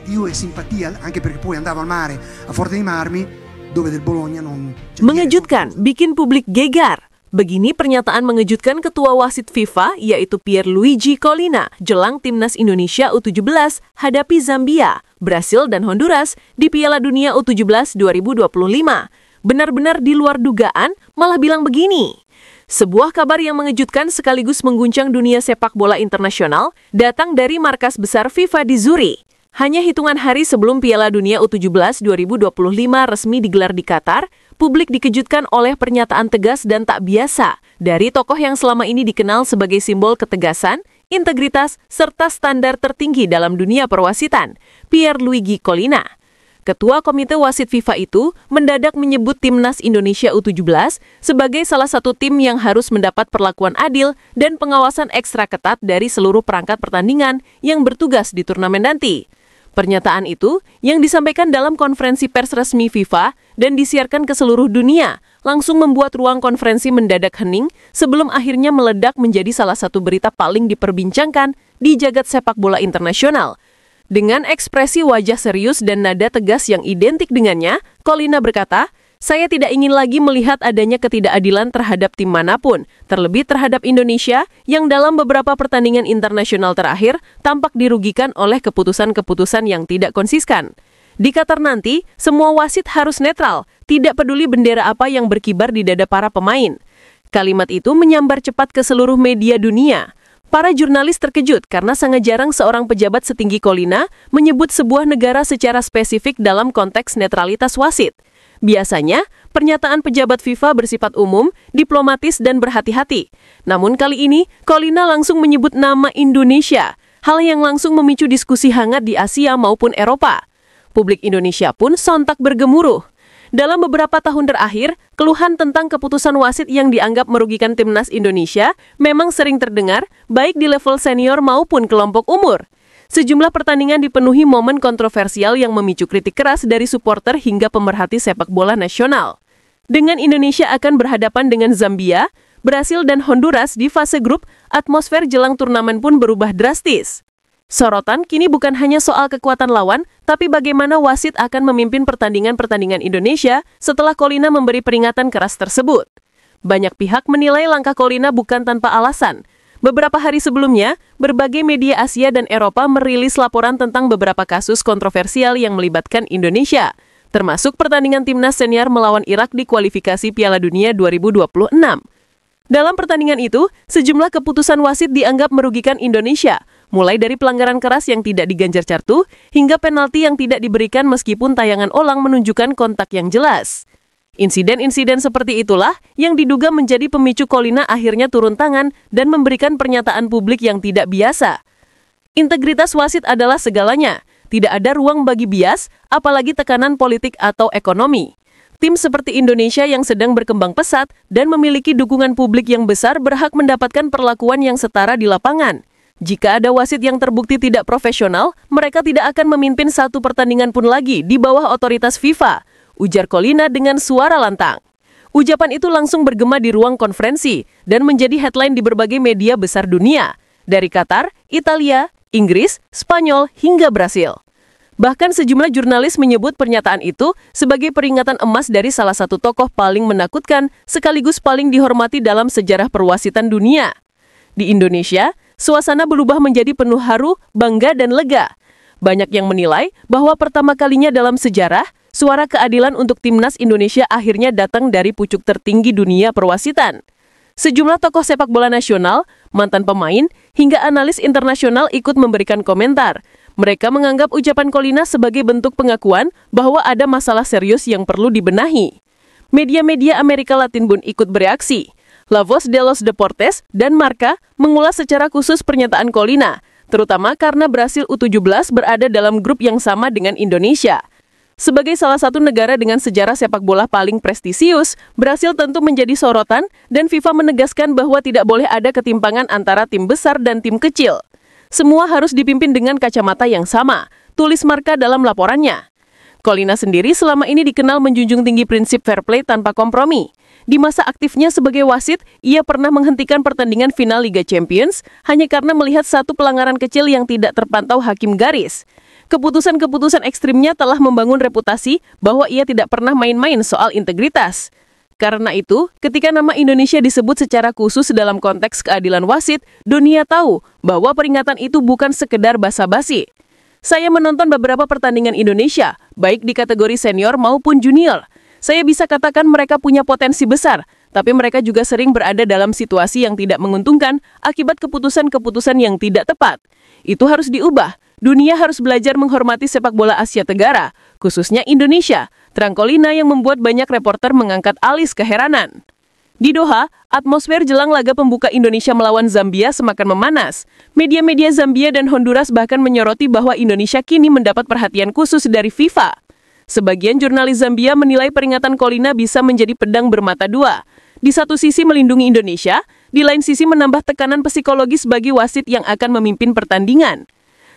Io e simpatia, anche perché poi andavo al mare a Forte dei Marmi, dove del Bologna non... Mengejutkan, bikin publik gegar. Begini pernyataan mengejutkan Ketua Wasit FIFA, yaitu Pierluigi Collina, jelang Timnas Indonesia U17 hadapi Zambia, Brasil, dan Honduras di Piala Dunia U17 2025. Benar-benar di luar dugaan, malah bilang begini. Sebuah kabar yang mengejutkan sekaligus mengguncang dunia sepak bola internasional datang dari markas besar FIFA di Zurich. Hanya hitungan hari sebelum Piala Dunia U17 2025 resmi digelar di Qatar, publik dikejutkan oleh pernyataan tegas dan tak biasa dari tokoh yang selama ini dikenal sebagai simbol ketegasan, integritas, serta standar tertinggi dalam dunia perwasitan, Pierluigi Collina. Ketua Komite Wasit FIFA itu mendadak menyebut Timnas Indonesia U17 sebagai salah satu tim yang harus mendapat perlakuan adil dan pengawasan ekstra ketat dari seluruh perangkat pertandingan yang bertugas di turnamen nanti. Pernyataan itu yang disampaikan dalam konferensi pers resmi FIFA dan disiarkan ke seluruh dunia langsung membuat ruang konferensi mendadak hening sebelum akhirnya meledak menjadi salah satu berita paling diperbincangkan di jagat sepak bola internasional. Dengan ekspresi wajah serius dan nada tegas yang identik dengannya, Collina berkata, "Saya tidak ingin lagi melihat adanya ketidakadilan terhadap tim manapun, terlebih terhadap Indonesia yang dalam beberapa pertandingan internasional terakhir tampak dirugikan oleh keputusan-keputusan yang tidak konsisten. Di Qatar nanti, semua wasit harus netral, tidak peduli bendera apa yang berkibar di dada para pemain." Kalimat itu menyambar cepat ke seluruh media dunia. Para jurnalis terkejut karena sangat jarang seorang pejabat setinggi Collina menyebut sebuah negara secara spesifik dalam konteks netralitas wasit. Biasanya, pernyataan pejabat FIFA bersifat umum, diplomatis, dan berhati-hati. Namun kali ini, Collina langsung menyebut nama Indonesia, hal yang langsung memicu diskusi hangat di Asia maupun Eropa. Publik Indonesia pun sontak bergemuruh. Dalam beberapa tahun terakhir, keluhan tentang keputusan wasit yang dianggap merugikan Timnas Indonesia memang sering terdengar, baik di level senior maupun kelompok umur. Sejumlah pertandingan dipenuhi momen kontroversial yang memicu kritik keras dari supporter hingga pemerhati sepak bola nasional. Dengan Indonesia akan berhadapan dengan Zambia, Brasil, dan Honduras di fase grup, atmosfer jelang turnamen pun berubah drastis. Sorotan kini bukan hanya soal kekuatan lawan, tapi bagaimana wasit akan memimpin pertandingan-pertandingan Indonesia setelah Collina memberi peringatan keras tersebut. Banyak pihak menilai langkah Collina bukan tanpa alasan. Beberapa hari sebelumnya, berbagai media Asia dan Eropa merilis laporan tentang beberapa kasus kontroversial yang melibatkan Indonesia, termasuk pertandingan timnas senior melawan Irak di kualifikasi Piala Dunia 2026. Dalam pertandingan itu, sejumlah keputusan wasit dianggap merugikan Indonesia, mulai dari pelanggaran keras yang tidak diganjar kartu, hingga penalti yang tidak diberikan meskipun tayangan ulang menunjukkan kontak yang jelas. Insiden-insiden seperti itulah yang diduga menjadi pemicu Collina akhirnya turun tangan dan memberikan pernyataan publik yang tidak biasa. Integritas wasit adalah segalanya, tidak ada ruang bagi bias, apalagi tekanan politik atau ekonomi. Tim seperti Indonesia yang sedang berkembang pesat dan memiliki dukungan publik yang besar berhak mendapatkan perlakuan yang setara di lapangan. Jika ada wasit yang terbukti tidak profesional, mereka tidak akan memimpin satu pertandingan pun lagi di bawah otoritas FIFA, ujar Collina dengan suara lantang. Ucapan itu langsung bergema di ruang konferensi dan menjadi headline di berbagai media besar dunia, dari Qatar, Italia, Inggris, Spanyol, hingga Brasil. Bahkan sejumlah jurnalis menyebut pernyataan itu sebagai peringatan emas dari salah satu tokoh paling menakutkan sekaligus paling dihormati dalam sejarah perwasitan dunia. Di Indonesia, suasana berubah menjadi penuh haru, bangga, dan lega. Banyak yang menilai bahwa pertama kalinya dalam sejarah, suara keadilan untuk Timnas Indonesia akhirnya datang dari pucuk tertinggi dunia perwasitan. Sejumlah tokoh sepak bola nasional, mantan pemain, hingga analis internasional ikut memberikan komentar. Mereka menganggap ucapan Collina sebagai bentuk pengakuan bahwa ada masalah serius yang perlu dibenahi. Media-media Amerika Latin pun ikut bereaksi. La Voz de los Deportes dan Marca mengulas secara khusus pernyataan Collina, terutama karena Brasil U17 berada dalam grup yang sama dengan Indonesia. Sebagai salah satu negara dengan sejarah sepak bola paling prestisius, Brasil tentu menjadi sorotan dan FIFA menegaskan bahwa tidak boleh ada ketimpangan antara tim besar dan tim kecil. Semua harus dipimpin dengan kacamata yang sama, tulis Marca dalam laporannya. Collina sendiri selama ini dikenal menjunjung tinggi prinsip fair play tanpa kompromi. Di masa aktifnya sebagai wasit, ia pernah menghentikan pertandingan final Liga Champions hanya karena melihat satu pelanggaran kecil yang tidak terpantau hakim garis. Keputusan-keputusan ekstrimnya telah membangun reputasi bahwa ia tidak pernah main-main soal integritas. Karena itu, ketika nama Indonesia disebut secara khusus dalam konteks keadilan wasit, dunia tahu bahwa peringatan itu bukan sekedar basa-basi. Saya menonton beberapa pertandingan Indonesia, baik di kategori senior maupun junior. Saya bisa katakan mereka punya potensi besar, tapi mereka juga sering berada dalam situasi yang tidak menguntungkan akibat keputusan-keputusan yang tidak tepat. Itu harus diubah. Dunia harus belajar menghormati sepak bola Asia Tenggara, khususnya Indonesia. Terang Collina yang membuat banyak reporter mengangkat alis keheranan. Di Doha, atmosfer jelang laga pembuka Indonesia melawan Zambia semakin memanas. Media-media Zambia dan Honduras bahkan menyoroti bahwa Indonesia kini mendapat perhatian khusus dari FIFA. Sebagian jurnalis Zambia menilai peringatan Collina bisa menjadi pedang bermata dua. Di satu sisi melindungi Indonesia, di lain sisi menambah tekanan psikologis bagi wasit yang akan memimpin pertandingan.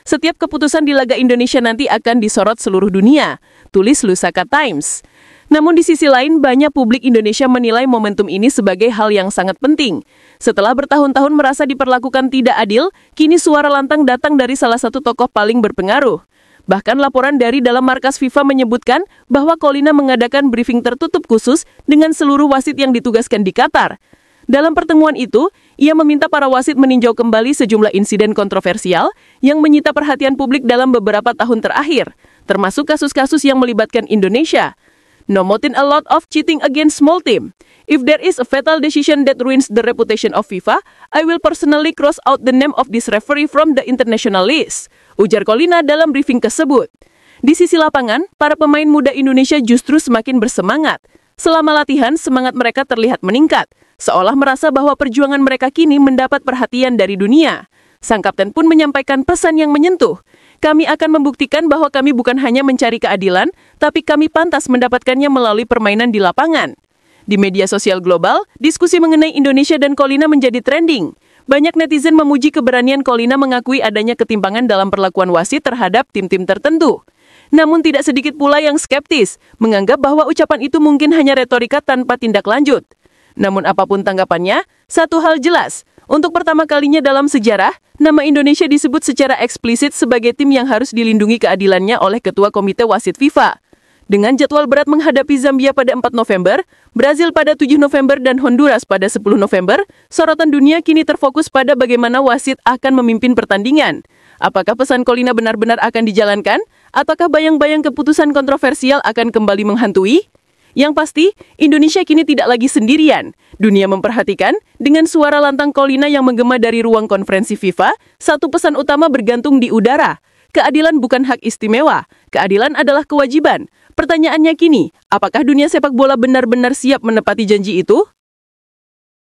Setiap keputusan di laga Indonesia nanti akan disorot seluruh dunia, tulis Lusaka Times. Namun di sisi lain, banyak publik Indonesia menilai momentum ini sebagai hal yang sangat penting. Setelah bertahun-tahun merasa diperlakukan tidak adil, kini suara lantang datang dari salah satu tokoh paling berpengaruh. Bahkan laporan dari dalam markas FIFA menyebutkan bahwa Collina mengadakan briefing tertutup khusus dengan seluruh wasit yang ditugaskan di Qatar. Dalam pertemuan itu, ia meminta para wasit meninjau kembali sejumlah insiden kontroversial yang menyita perhatian publik dalam beberapa tahun terakhir, termasuk kasus-kasus yang melibatkan Indonesia. Nomotin a lot of cheating against small team. If there is a fatal decision that ruins the reputation of FIFA, I will personally cross out the name of this referee from the international list, ujar Collina dalam briefing tersebut. Di sisi lapangan, para pemain muda Indonesia justru semakin bersemangat. Selama latihan, semangat mereka terlihat meningkat, seolah merasa bahwa perjuangan mereka kini mendapat perhatian dari dunia. Sang kapten pun menyampaikan pesan yang menyentuh. Kami akan membuktikan bahwa kami bukan hanya mencari keadilan, tapi kami pantas mendapatkannya melalui permainan di lapangan. Di media sosial global, diskusi mengenai Indonesia dan Collina menjadi trending. Banyak netizen memuji keberanian Collina mengakui adanya ketimpangan dalam perlakuan wasit terhadap tim-tim tertentu. Namun tidak sedikit pula yang skeptis, menganggap bahwa ucapan itu mungkin hanya retorika tanpa tindak lanjut. Namun apapun tanggapannya, satu hal jelas, untuk pertama kalinya dalam sejarah, nama Indonesia disebut secara eksplisit sebagai tim yang harus dilindungi keadilannya oleh Ketua Komite Wasit FIFA. Dengan jadwal berat menghadapi Zambia pada 4 November, Brazil pada 7 November dan Honduras pada 10 November, sorotan dunia kini terfokus pada bagaimana wasit akan memimpin pertandingan. Apakah pesan Collina benar-benar akan dijalankan? Ataukah bayang-bayang keputusan kontroversial akan kembali menghantui? Yang pasti, Indonesia kini tidak lagi sendirian. Dunia memperhatikan, dengan suara lantang Collina yang menggema dari ruang konferensi FIFA, satu pesan utama bergantung di udara. Keadilan bukan hak istimewa, keadilan adalah kewajiban. Pertanyaannya kini, apakah dunia sepak bola benar-benar siap menepati janji itu?